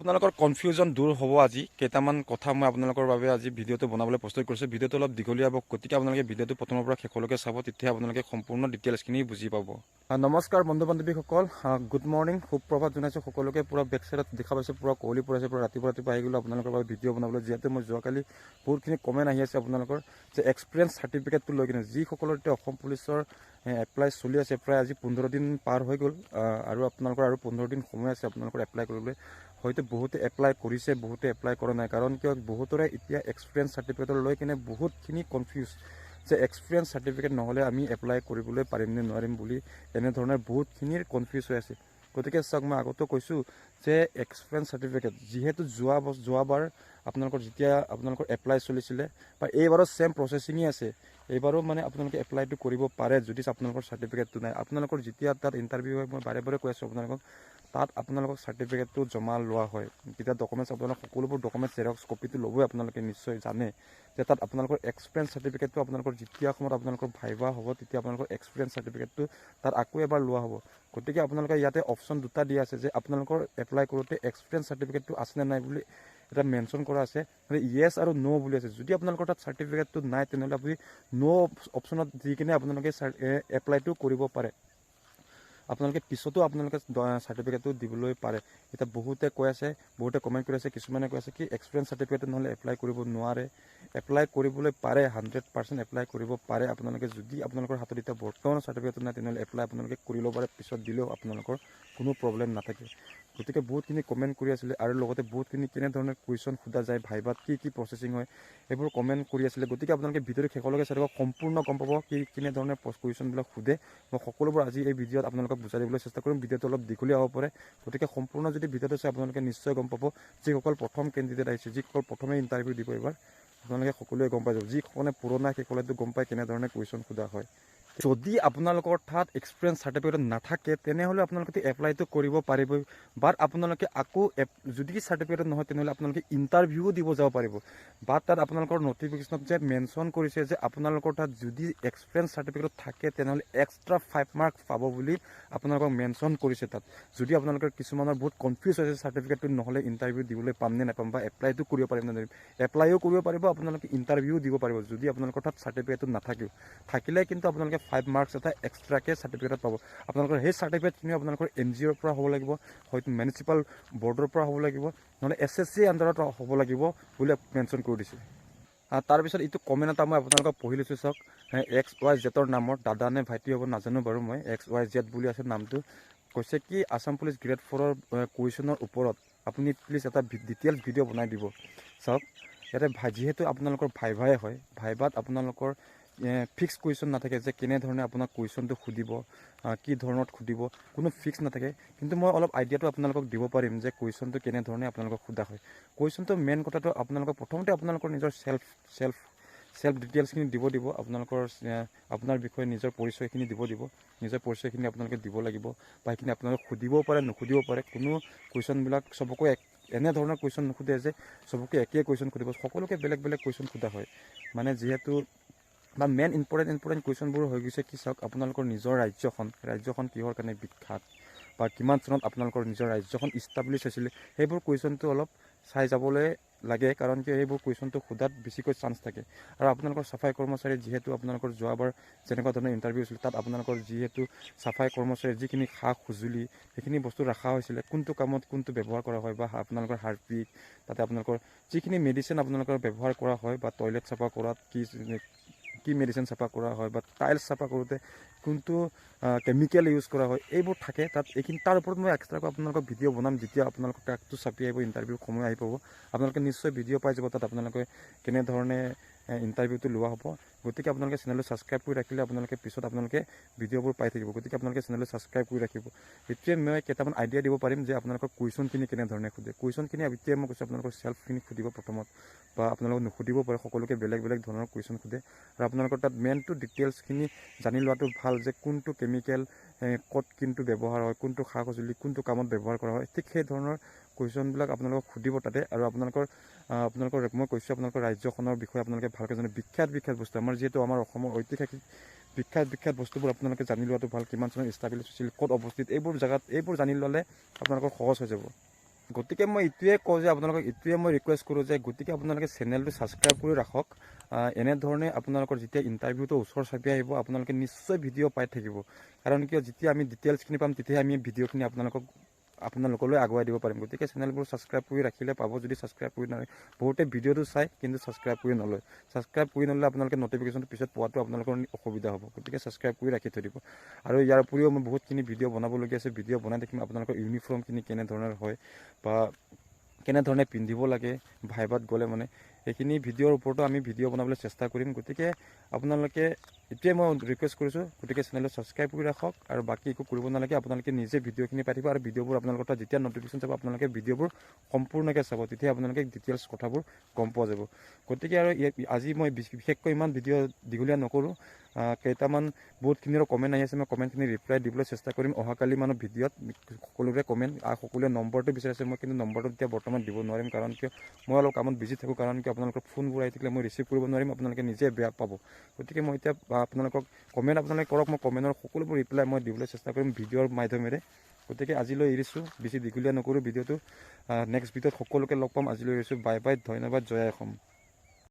আপোনালোকৰ কনফিউজন দূৰ হ'ব আজি কেইটামান কথা মই আপোনালোকৰ বাবে আজি ভিডিঅ'টো বনাবলৈ প্ৰস্তুত কৰিছোঁ। ভিডিঅ'টো অলপ দীঘলীয়া হ'ব, গতিকে আপোনালোকে ভিডিঅ'টো প্ৰথমৰ পৰা শেষলৈকে চাব, তেতিয়া আপোনালোকে সম্পূৰ্ণ ডিটেইলছখিনি বুজি পাব। নমস্কাৰ বন্ধু বান্ধৱীসকল, গুড মৰ্ণিং, সুপ্ৰভাত জনাইছোঁ সকলোকে। পূৰা বেক চাইডত দেখা পাইছে, পূৰা কুঁৱলী পৰিছে, পূৰা ৰাতিপুৱা আহি গ'লো আপোনালোকৰ বাবে ভিডিঅ' বনাবলৈ। যিহেতু মই যোৱাকালি বহুতখিনি কমেণ্ট আহি আছে আপোনালোকৰ যে এক্সপিৰিয়েঞ্চ চাৰ্টিফিকেটটো লৈ কিনে যিসকলৰ এতিয়া অসম পুলিচৰ এপ্লাই চলি আছে, প্ৰায় আজি 15 দিন পাৰ হৈ গ'ল আৰু আপোনালোকৰ আৰু 15 দিন সময় আছে আপোনালোকৰ এপ্লাই কৰিবলৈ। হয়তো বহুতে এপ্লাই কৰিছে, বহুতে এপ্লাই কৰা নাই, কাৰণ কিয় বহুতৰে এতিয়া এক্সপিৰিয়েঞ্চ চাৰ্টিফিকেট লৈ কিনে বহুতখিনি কনফিউজ যে এক্সপিৰিয়েঞ্চ চাৰ্টিফিকেট নহ'লে আমি এপ্লাই কৰিবলৈ পাৰিম নে নোৱাৰিম বুলি এনেধৰণৰ বহুতখিনিৰ কনফিউজ হৈ আছে। গতিকে চাওক, মই আগতেও কৈছোঁ যে এক্সপিৰিয়েঞ্চ চাৰ্টিফিকেট যিহেতু যোৱাবাৰ আপোনালোকৰ যেতিয়া আপোনালোকৰ এপ্লাই চলিছিলে বা এইবাৰো ছেম প্ৰচেছিঙেই আছে, এইবাৰো মানে আপোনালোকে এপ্লাইটো কৰিব পাৰে যদি আপোনালোকৰ চাৰ্টিফিকেটটো নাই। আপোনালোকৰ যেতিয়া তাত ইণ্টাৰভিউ হয়, মই বাৰে বাৰে কৈ আছোঁ আপোনালোকক, তাত আপোনালোকক চাৰ্টিফিকেটটো জমা লোৱা হয়। তেতিয়া ডকুমেণ্টছ আপোনালোক সকলোবোৰ ডকুমেণ্টছ জেৰক্স কপিটো ল'বই, আপোনালোকে নিশ্চয় জানে যে তাত আপোনালোকৰ এক্সপিৰিয়েঞ্চ চাৰ্টিফিকেটটো আপোনালোকৰ যেতিয়া সময়ত আপোনালোকৰ ভাইভা হ'ব, তেতিয়া আপোনালোকৰ এক্সপিৰিয়েঞ্চ চাৰ্টিফিকেটটো তাত আকৌ এবাৰ লোৱা হ'ব। গতিকে আপোনালোকে ইয়াতে অপশ্যন দুটা দিয়া আছে যে আপোনালোকৰ এপ্লাই কৰোঁতে এক্সপিৰিয়েঞ্চ চাৰ্টিফিকেটটো আছেনে নাই বুলি এটা মেনশ্যন কৰা আছে, মানে য়েছ আৰু ন' বুলি আছে। যদি আপোনালোকৰ তাত চাৰ্টিফিকেটটো নাই, তেনেহ'লে আপুনি ন' অপশ্যনত দি কিনে আপোনালোকে এপ্লাইটো কৰিব পাৰে। আপোনালোকে পিছতো আপোনালোকে চাৰ্টিফিকেটটো দিবলৈ পাৰে। এতিয়া বহুতে কৈ আছে, বহুতে কমেণ্ট কৰি আছে, কিছুমানে কৈ আছে কি এক্সপিৰিয়েঞ্চ চাৰ্টিফিকেট নহ'লে এপ্লাই কৰিব নোৱাৰে। এপ্লাই কৰিবলৈ পাৰে, 100% এপ্লাই কৰিব পাৰে আপোনালোকে। যদি আপোনালোকৰ হাতত এতিয়া বৰ্তমান চাৰ্টিফিকেট নাই, তেনেহ'লে এপ্লাই আপোনালোকে কৰি ল'ব পাৰে, পিছত দিলেও আপোনালোকৰ কোনো প্ৰব্লেম নাথাকে। গতিকে বহুতখিনি কমেণ্ট কৰি আছিলে আৰু লগতে বহুতখিনি কেনেধৰণে কুৱেশ্যন সোধা যায়, ভাইভাত কি প্ৰচেছিং হয়, এইবোৰ কমেণ্ট কৰি আছিলে। গতিকে আপোনালোকে ভিডিঅ'টো শেষলৈকে চাই থাকিব, সম্পূৰ্ণ গম পাব কি কেনেধৰণে কুৱেশ্যনবিলাক সোধে। মই সকলোবোৰ আজি এই ভিডিঅ'ত আপোনালোকক বুজাই দিবলৈ চেষ্টা কৰিম। ভিডিঅ'টো অলপ দীঘলীয়া হ'ব পাৰে, গতিকে সম্পূৰ্ণ যদি ভিডিঅ'টো চাই আপোনালোকে নিশ্চয় গম পাব। যিসকল প্ৰথম কেণ্ডিডেট আহিছে, যিসকল প্ৰথমে ইণ্টাৰভিউ দিব এইবাৰ, আপোনালোকে সকলোৱে গম পাই যাব। যিসকলে পুৰণা সেইসকলেতো গম পায় কেনেধৰণে কুৱেশ্যন সোধা হয়। যদি আপোনালোকৰ তাত এক্সপিৰিয়েঞ্চ চাৰ্টিফিকেট নাথাকে, তেনেহ'লে আপোনালোকে এপ্লাইটো কৰিব পাৰিবই, বাট আপোনালোকে আকৌ যদি চাৰ্টিফিকেট নহয়, তেনেহ'লে আপোনালোকে ইণ্টাৰভিউ দিব যাব পাৰিব। বাট তাত আপোনালোকৰ নটিফিকেশ্যনত যে মেনশ্যন কৰিছে যে আপোনালোকৰ তাত যদি এক্সপিৰিয়েঞ্চ চাৰ্টিফিকেট থাকে, তেনেহ'লে এক্সট্ৰা 5 মাৰ্কছ পাব বুলি আপোনালোকক মেনশ্যন কৰিছে তাত। যদি আপোনালোকৰ কিছুমানৰ বহুত কনফিউজ হৈছে চাৰ্টিফিকেটটো নহ'লে ইণ্টাৰভিউ দিবলৈ পাম নে নাপাম, বা এপ্লাইটো কৰিব পাৰিম নে নোৱাৰিম, এপ্লাইও কৰিব পাৰিব, আপোনালোকে ইণ্টাৰভিউ দিব পাৰিব যদি আপোনালোকৰ তাত চাৰ্টিফিকেটটো নাথাকেও। থাকিলে কিন্তু আপোনালোকে 5 মাৰ্কছ এটা এক্সট্ৰাকৈ চাৰ্টিফিকেটত পাব। আপোনালোকৰ সেই চাৰ্টিফিকেটখিনি আপোনালোকৰ NGOৰ পৰা হ'ব লাগিব, হয়তো মিউনিচিপাল বৰ্ডৰ পৰা হ'ব লাগিব, নহ'লে SSC আণ্ডাৰত হ'ব লাগিব বুলি মেনশ্যন কৰি দিছে। তাৰপিছত এইটো কমেণ্ট এটা মই আপোনালোকক পঢ়ি লৈছোঁ, চাওক। XYZ নামৰ দাদা নে ভাইটি হ'ব নাজানো বাৰু, মই XYZ বুলি আছে নামটো। কৈছে কি আছাম পুলিচ গ্ৰেড 4ৰ কুৱেশ্যনৰ ওপৰত আপুনি প্লিজ এটা ডিটেইলছ ভিডিঅ' বনাই দিব। চাওক, ইয়াতে যিহেতু আপোনালোকৰ ভাইভাই হয়, ভাইভাত আপোনালোকৰ ফিক্স কুৱেশ্যন নাথাকে যে কেনেধৰণে আপোনাক কুৱেশ্যনটো সুধিব, কি ধৰণত সুধিব, কোনো ফিক্স নাথাকে। কিন্তু মই অলপ আইডিয়াটো আপোনালোকক দিব পাৰিম যে কুৱেশ্যনটো কেনেধৰণে আপোনালোকক সোধা হয়। কুৱেশ্যনটো মেইন কথাটো আপোনালোকক প্ৰথমতে আপোনালোকৰ নিজৰ চেল্ফ ডিটেইলছখিনি দিব। আপোনাৰ বিষয়ে নিজৰ পৰিচয়খিনি দিব। নিজৰ পৰিচয়খিনি আপোনালোকে দিব লাগিব, বা সেইখিনি আপোনালোকে সুধিবও পাৰে, নুসুধিব পাৰে। কোনো কুৱেশ্যনবিলাক চবকে এনেধৰণৰ কুৱেশ্যন নুসুধে যে চবকে একেই কুৱেশ্যন সুধিব, সকলোকে বেলেগ কুৱেশ্যন সোধা হয়। মানে যিহেতু বা মেইন ইম্পৰ্টেণ্ট কুৱেশ্যনবোৰ হৈ গৈছে কি, চাওক, আপোনালোকৰ নিজৰ ৰাজ্যখন কিহৰ কাৰণে বিখ্যাত, বা কিমান চনত আপোনালোকৰ নিজৰ ৰাজ্যখন ইষ্টাব্লিছ হৈছিলে, সেইবোৰ কুৱেশ্যনটো অলপ চাই যাবলৈ লাগে, কাৰণ কিয় সেইবোৰ কুৱেশ্যনটো সোধাত বেছিকৈ চান্স থাকে। আৰু আপোনালোকৰ চাফাই কৰ্মচাৰী যিহেতু আপোনালোকৰ যোৱাবাৰ যেনেকুৱা ধৰণৰ ইণ্টাৰভিউ হৈছিল, তাত আপোনালোকৰ যিহেতু চাফাই কৰ্মচাৰীৰ যিখিনি সা সঁজুলি সেইখিনি বস্তু ৰখা হৈছিলে, কোনটো কামত কোনটো ব্যৱহাৰ কৰা হয়, বা আপোনালোকৰ হাৰ্পিক, তাতে আপোনালোকৰ যিখিনি মেডিচিন আপোনালোকৰ ব্যৱহাৰ কৰা হয়, বা টয়লেট চাফা কৰাত কি মেডিচিন চাফা কৰা হয়, বা টাইলছ চাফা কৰোঁতে কোনটো কেমিকেল ইউজ কৰা হয়, এইবোৰ থাকে তাত। এইখিনি তাৰ ওপৰত মই এক্সট্ৰাকৈ আপোনালোকক ভিডিঅ' বনাম, যেতিয়া আপোনালোকৰ ট্ৰেকটো চাপি আহিব, ইণ্টাৰভিউ সময় আহি পাব, আপোনালোকে নিশ্চয় ভিডিঅ' পাই যাব। তাত আপোনালোকে কেনেধৰণে ইণ্টাৰভিউটো লোৱা হ'ব। গতিকে আপোনালোকে চেনেলটো ছাবস্ক্ৰাইব কৰি ৰাখিলে আপোনালোকে পিছত ভিডিঅ'বোৰ পাই থাকিব। গতিকে আপোনালোকে চেনেলটো ছাবস্ক্ৰাইব কৰি ৰাখিব। এতিয়া মই কেইটামান আইডিয়া দিব পাৰিম যে আপোনালোকৰ কুৱেশ্যনখিনি কেনেধৰণে সোধে। কুৱেশ্যনখিনি এতিয়া মই কৈছোঁ আপোনালোকৰ চেল্ফখিনি সুধিব প্ৰথমত, বা আপোনালোকক নুসুধিব পাৰে, সকলোকে বেলেগ ধৰণৰ কুৱেশ্যন সোধে। আৰু আপোনালোকৰ তাত মেইনটো ডিটেইলছখিনি জানি লোৱাটো ভাল যে কোনটো কেমিকেল ক'ত কিন্তু ব্যৱহাৰ হয়, কোনটো সা সঁজুলি কোনটো কামত ব্যৱহাৰ কৰা হয়, ঠিক সেই ধৰণৰ কুৱেশ্যনবিলাক আপোনালোকক সুধিব তাতে। আৰু আপোনালোকৰ মই কৈছোঁ আপোনালোকৰ ৰাজ্যখনৰ বিষয়ে আপোনালোকে ভালকৈ জানে। বিখ্যাত বস্তু আমাৰ যিহেতু আমাৰ অসমৰ ঐতিহাসিক বিখ্যাত বস্তুবোৰ আপোনালোকে জানি লোৱাটো ভাল। কিমান চনত ইষ্টাব্লিছ হৈছিল, ক'ত অৱস্থিত, এইবোৰ জানি ল'লে আপোনালোকৰ সহজ হৈ যাব। গতিকে মই এইটোৱে কওঁ যে আপোনালোকক এইটোৱে মই ৰিকুৱেষ্ট কৰোঁ যে গতিকে আপোনালোকে চেনেলটো ছাবস্ক্ৰাইব কৰি ৰাখক। এনেধৰণে আপোনালোকৰ যেতিয়া ইণ্টাৰভিউটো ওচৰ চাপি আহিব আপোনালোকে নিশ্চয় ভিডিঅ' পাই থাকিব। কাৰণ কিয় যেতিয়া আমি ডিটেইলছখিনি পাম তেতিয়াহে আমি ভিডিঅ'খিনি আপোনালোকলৈ আগুৱাই দিব পাৰিম। গতিকে চেনেলবোৰ ছাবস্ক্ৰাইব কৰি ৰাখিলে পাব, যদি ছাবস্ক্ৰাইব কৰি নলয়। বহুতে ভিডিঅ'টো চাই কিন্তু ছাবস্ক্ৰাইব কৰি নলয়। ছাবস্ক্ৰাইব কৰি নল'লে আপোনালোকে নটিফিকেশ্যনটো পিছত পোৱাটো আপোনালোকৰ অসুবিধা হ'ব। গতিকে ছাবস্ক্ৰাইব কৰি ৰাখি থৈ দিব। আৰু ইয়াৰ উপৰিও মই বহুতখিনি ভিডিঅ' বনাবলগীয়া আছে, ভিডিঅ' বনাই থাকিম। আপোনালোকৰ ইউনিফৰ্মখিনি কেনেধৰণৰ হয় বা কেনেধৰণে পিন্ধিব লাগে ভাইভাত গ'লে মানে এইখিনি ভিডিঅ'ৰ ওপৰতো আমি ভিডিঅ' বনাবলৈ চেষ্টা কৰিম। গতিকে আপোনালোকে এতিয়াই মই ৰিকুৱেষ্ট কৰিছোঁ, গতিকে চেনেলটো ছাবস্ক্ৰাইব কৰি ৰাখক আৰু বাকী একো কৰিব নালাগে। আপোনালোকে নিজে ভিডিঅ'খিনি পাই থাকিব আৰু ভিডিঅ'বোৰ আপোনালোকৰ তাত যেতিয়া নটিফিকেশ্যন চাব আপোনালোকে ভিডিঅ'বোৰ সম্পূৰ্ণকৈ চাব, তেতিয়া আপোনালোকে ডিটেইলছ কথাবোৰ গম পোৱা যাব। গতিকে আৰু আজি মই বিশেষকৈ ইমান ভিডিঅ' দীঘলীয়া নকৰোঁ। কেইটামান বহুতখিনিৰো কমেণ্ট আহি আছে, মই কমেণ্টখিনি ৰিপ্লাই দিবলৈ চেষ্টা কৰিম অহাকালি মানৰ ভিডিঅ'ত। সকলোৰে কমেণ্ট সকলোৱে নম্বৰটো বিচাৰিছে, মই কিন্তু নম্বৰটো এতিয়া বৰ্তমান দিব নোৱাৰিম। কাৰণ কিয় মই অলপ কামত বিজি থাকোঁ। কাৰণ কিয় আপোনালোকৰ ফোনবোৰ আহি থাকিলে মই ৰিচিভ কৰিব নোৱাৰিম, আপোনালোকে নিজে বেয়া পাব। গতিকে মই এতিয়া আপোনালোকক কমেণ্ট আপোনালোকে কৰক, মই কমেণ্টৰ সকলোবোৰ ৰিপ্লাই মই দিবলৈ চেষ্টা কৰিম ভিডিঅ'ৰ মাধ্যমেৰে। গতিকে আজিলৈ এৰিছোঁ, বেছি দীঘলীয়া নকৰোঁ ভিডিঅ'টো। নেক্সট ভিডিঅ'ত সকলোকে লগ পাম। আজিলৈ এৰিছোঁ, বাই বাই, ধন্যবাদ, জয় অসম।